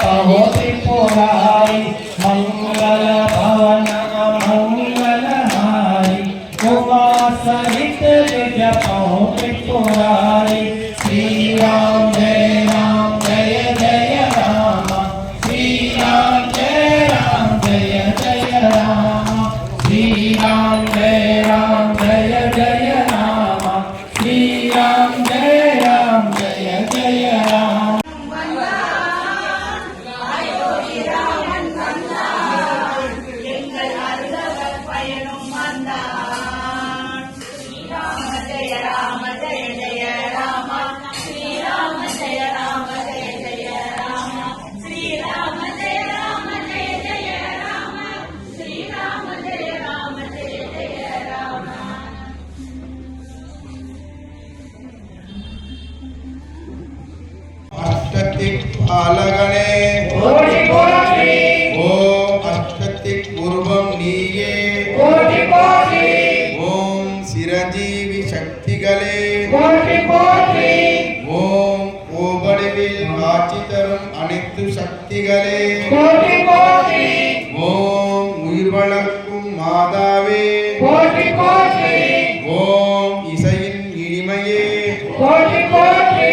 कहो त्रिपुरारी मंगल भवन मंगलहारी उमा सहित जपो त्रिपुरारी श्री राम जय जय राम श्री राम जय जय राम श्री राम जय जय राम श्री राम जय जय राम பாலகனே கோடி கோடி ஓம் அஷ்டதிக் பூர்வம் நீயே கோடி கோடி ஓம் சிரஞ்சீவி சக்திகளே கோடி கோடி ஓம் ஓபடிவில் காட்சி தரும் அனைத்து சக்திகளே கோடி கோடி ஓம் உயிர் வளர்க்கும் மாதாவே கோடி கோடி ஓம் இசையின் இனிமையே கோடி கோடி